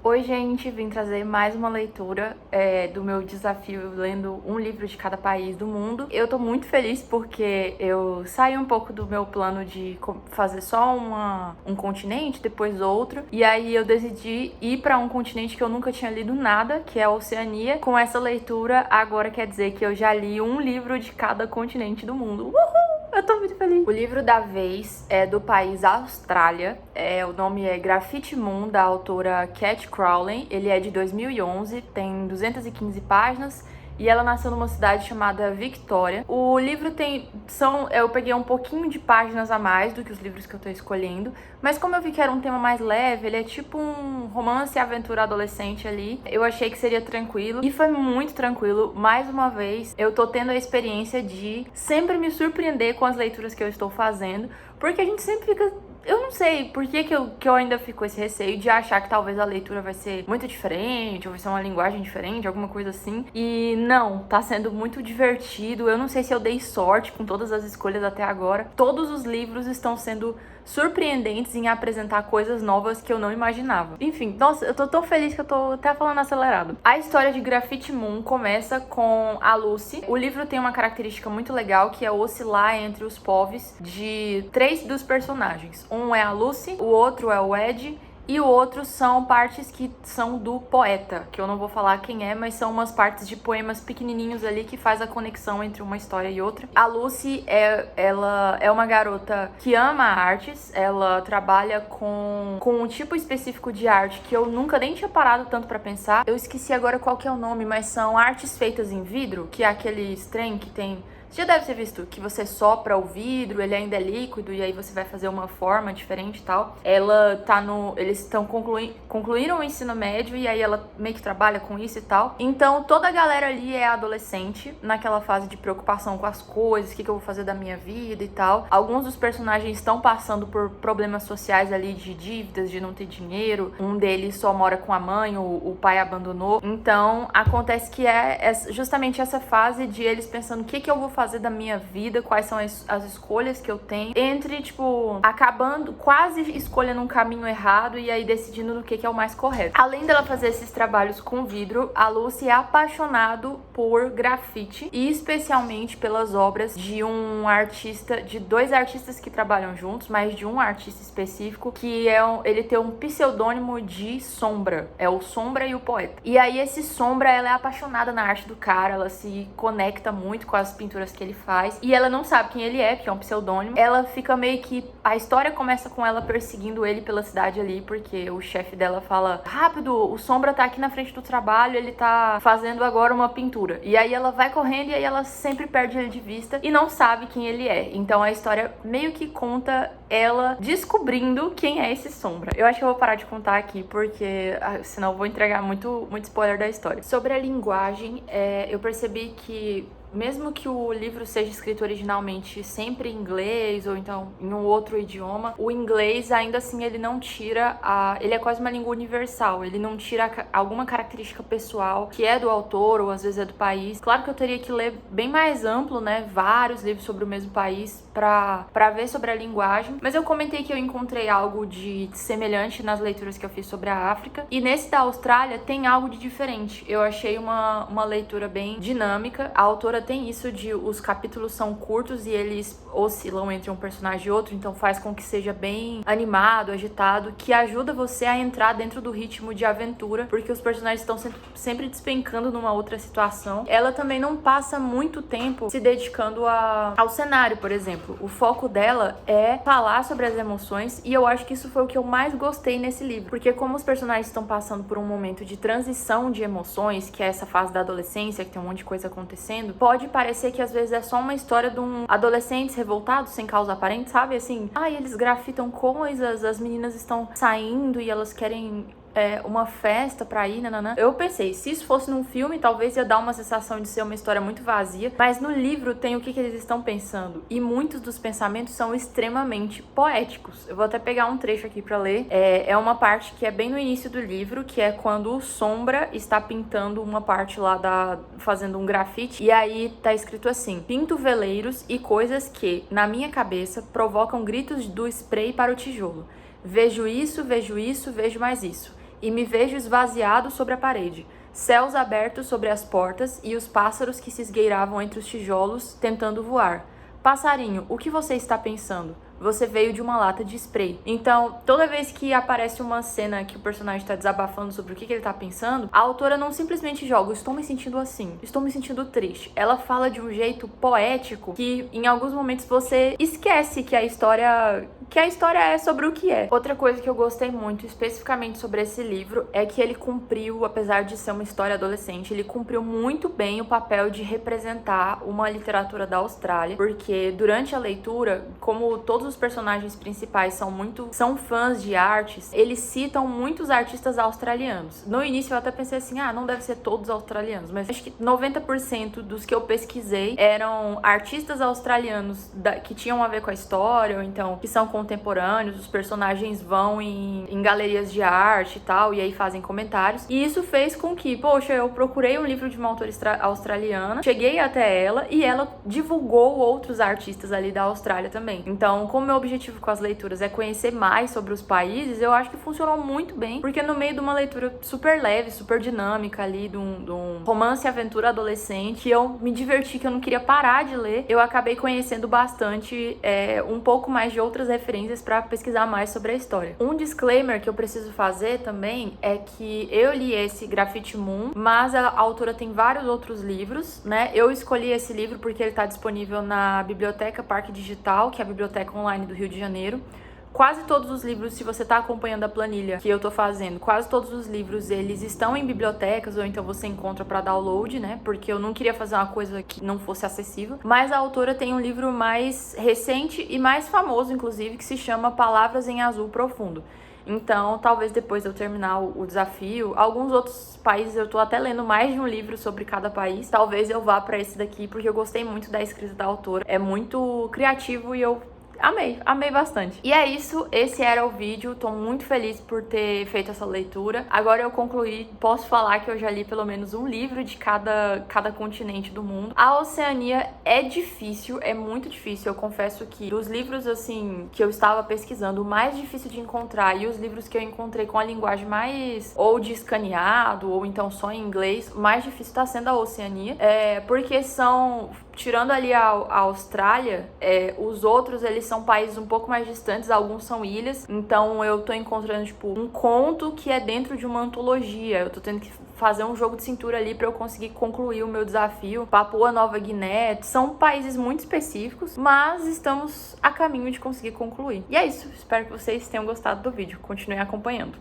Oi, gente, vim trazer mais uma leitura do meu desafio lendo um livro de cada país do mundo. Eu tô muito feliz porque eu saí um pouco do meu plano de fazer só um continente, depois outro, e aí eu decidi ir pra um continente que eu nunca tinha lido nada, que é a Oceania. Com essa leitura, agora quer dizer que eu já li um livro de cada continente do mundo. Uhul! Eu tô muito feliz. O livro da vez é do país Austrália. O nome é Graffiti Moon, da autora Cat Crowley. Ele é de 2011, tem 215 páginas. E ela nasceu numa cidade chamada Victoria. O livro eu peguei um pouquinho de páginas a mais do que os livros que eu tô escolhendo. Mas como eu vi que era um tema mais leve, ele é tipo um romance e aventura adolescente ali. Eu achei que seria tranquilo. E foi muito tranquilo. Mais uma vez, eu tô tendo a experiência de sempre me surpreender com as leituras que eu estou fazendo. Porque a gente sempre fica... Eu não sei por que eu ainda fico com esse receio de achar que talvez a leitura vai ser muito diferente, ou vai ser uma linguagem diferente, alguma coisa assim. E não, tá sendo muito divertido. Eu não sei se eu dei sorte com todas as escolhas até agora. Todos os livros estão sendo surpreendentes em apresentar coisas novas que eu não imaginava. Enfim, nossa, eu tô tão feliz que eu tô até falando acelerado. A história de Graffiti Moon começa com a Lucy. O livro tem uma característica muito legal, que é oscilar entre os povos de 3 dos personagens. Um é a Lucy, o outro é o Ed, e o outro são partes que são do poeta, que eu não vou falar quem é, mas são umas partes de poemas pequenininhos ali que faz a conexão entre uma história e outra. A Lucy, ela é uma garota que ama artes, ela trabalha com um tipo específico de arte que eu nunca nem tinha parado tanto pra pensar. Eu esqueci agora qual que é o nome, mas são artes feitas em vidro, que é aquele trem que tem... Você já deve ter visto que você sopra o vidro, ele ainda é líquido e aí você vai fazer uma forma diferente e tal. Eles estão concluíram o ensino médio e aí ela meio que trabalha com isso e tal. Então toda a galera ali é adolescente, naquela fase de preocupação com as coisas, o que eu vou fazer da minha vida e tal. Alguns dos personagens estão passando por problemas sociais ali de dívidas, de não ter dinheiro. Um deles só mora com a mãe, o pai abandonou. Então acontece que é justamente essa fase de eles pensando o que eu vou fazer da minha vida, quais são as escolhas que eu tenho, entre, tipo, acabando, quase escolhendo um caminho errado e aí decidindo no que é o mais correto. Além dela fazer esses trabalhos com vidro, a Lucy é apaixonado por grafite e especialmente pelas obras de de 2 artistas que trabalham juntos, mas de um artista específico, que ele tem um pseudônimo de Sombra, é o Sombra e o Poeta. E aí esse Sombra, ela é apaixonada na arte do cara, ela se conecta muito com as pinturas que ele faz, e ela não sabe quem ele é, porque é um pseudônimo. Ela fica meio que... A história começa com ela perseguindo ele pela cidade ali, porque o chefe dela fala: rápido, o Sombra tá aqui na frente do trabalho, ele tá fazendo agora uma pintura. E aí ela vai correndo e aí ela sempre perde ele de vista e não sabe quem ele é. Então a história meio que conta ela descobrindo quem é esse Sombra. Eu acho que eu vou parar de contar aqui, porque senão eu vou entregar muito spoiler da história. Sobre a linguagem, eu percebi que mesmo que o livro seja escrito originalmente sempre em inglês ou então em um outro idioma, o inglês ainda assim ele não tira ele é quase uma língua universal, ele não tira alguma característica pessoal que é do autor ou às vezes é do país. Claro que eu teria que ler bem mais amplo, né, vários livros sobre o mesmo país pra ver sobre a linguagem, mas eu comentei que eu encontrei algo de semelhante nas leituras que eu fiz sobre a África, e nesse da Austrália tem algo de diferente. Eu achei uma leitura bem dinâmica. A autora tem isso de os capítulos são curtos e eles oscilam entre um personagem e outro, então faz com que seja bem animado, agitado, que ajuda você a entrar dentro do ritmo de aventura, porque os personagens estão sempre despencando numa outra situação. Ela também não passa muito tempo se dedicando ao cenário, por exemplo. O foco dela é falar sobre as emoções, e eu acho que isso foi o que eu mais gostei nesse livro, porque como os personagens estão passando por um momento de transição de emoções, que é essa fase da adolescência, que tem um monte de coisa acontecendo, pode parecer que às vezes é só uma história de adolescentes revoltados sem causa aparente, sabe? Assim, eles grafitam coisas, as meninas estão saindo e elas querem uma festa pra ir, nananã. Eu pensei, se isso fosse num filme, talvez ia dar uma sensação de ser uma história muito vazia, mas no livro tem o que eles estão pensando, e muitos dos pensamentos são extremamente poéticos. Eu vou até pegar um trecho aqui pra ler. É uma parte que é bem no início do livro, que é quando o Sombra está pintando uma parte lá fazendo um grafite, e aí tá escrito assim: pinto veleiros e coisas que, na minha cabeça, provocam gritos do spray para o tijolo. Vejo isso, vejo mais isso. e me vejo esvaziado sobre a parede. Céus abertos sobre as portas e os pássaros que se esgueiravam entre os tijolos, tentando voar. Passarinho, o que você está pensando? Você veio de uma lata de spray. Então, toda vez que aparece uma cena que o personagem tá desabafando sobre o que ele tá pensando, a autora não simplesmente joga, estou me sentindo assim, estou me sentindo triste. Ela fala de um jeito poético que em alguns momentos você esquece que a história é sobre o que é. Outra coisa que eu gostei muito, especificamente sobre esse livro, é que ele cumpriu, apesar de ser uma história adolescente, ele cumpriu muito bem o papel de representar uma literatura da Austrália, porque durante a leitura, como todos os personagens principais são fãs de artes, eles citam muitos artistas australianos. No início eu até pensei assim, não deve ser todos australianos, mas acho que 90% dos que eu pesquisei eram artistas australianos que tinham a ver com a história, ou então que são contemporâneos, os personagens vão em galerias de arte e tal, e aí fazem comentários. E isso fez com que, poxa, eu procurei um livro de uma autora australiana, cheguei até ela e ela divulgou outros artistas ali da Austrália também. Então, como meu objetivo com as leituras é conhecer mais sobre os países, eu acho que funcionou muito bem, porque no meio de uma leitura super leve, super dinâmica ali, de um romance e aventura adolescente, que eu me diverti, que eu não queria parar de ler, eu acabei conhecendo bastante, um pouco mais de outras referências para pesquisar mais sobre a história. Um disclaimer que eu preciso fazer também é que eu li esse Graffiti Moon, mas a autora tem vários outros livros, né? Eu escolhi esse livro porque ele está disponível na Biblioteca Parque Digital, que é a biblioteca online do Rio de Janeiro. Quase todos os livros, se você tá acompanhando a planilha que eu tô fazendo, quase todos os livros, eles estão em bibliotecas, ou então você encontra pra download, né? Porque eu não queria fazer uma coisa que não fosse acessível. Mas a autora tem um livro mais recente e mais famoso, inclusive, que se chama Palavras em Azul Profundo. Então, talvez depois de eu terminar o desafio, alguns outros países, eu tô até lendo mais de um livro sobre cada país. Talvez eu vá pra esse daqui, porque eu gostei muito da escrita da autora. É muito criativo e eu amei bastante. E é isso, esse era o vídeo, tô muito feliz por ter feito essa leitura. Agora eu concluí, posso falar que eu já li pelo menos um livro de cada continente do mundo. A Oceania é difícil, é muito difícil, eu confesso que os livros, assim, que eu estava pesquisando, o mais difícil de encontrar, e os livros que eu encontrei com a linguagem mais, ou de escaneado, ou então só em inglês, o mais difícil tá sendo a Oceania, porque tirando ali a Austrália, os outros, eles são países um pouco mais distantes, alguns são ilhas, então eu tô encontrando, tipo, um conto que é dentro de uma antologia, eu tô tendo que fazer um jogo de cintura ali pra eu conseguir concluir o meu desafio. Papua Nova Guiné, são países muito específicos, mas estamos a caminho de conseguir concluir. E é isso, espero que vocês tenham gostado do vídeo, continuem acompanhando.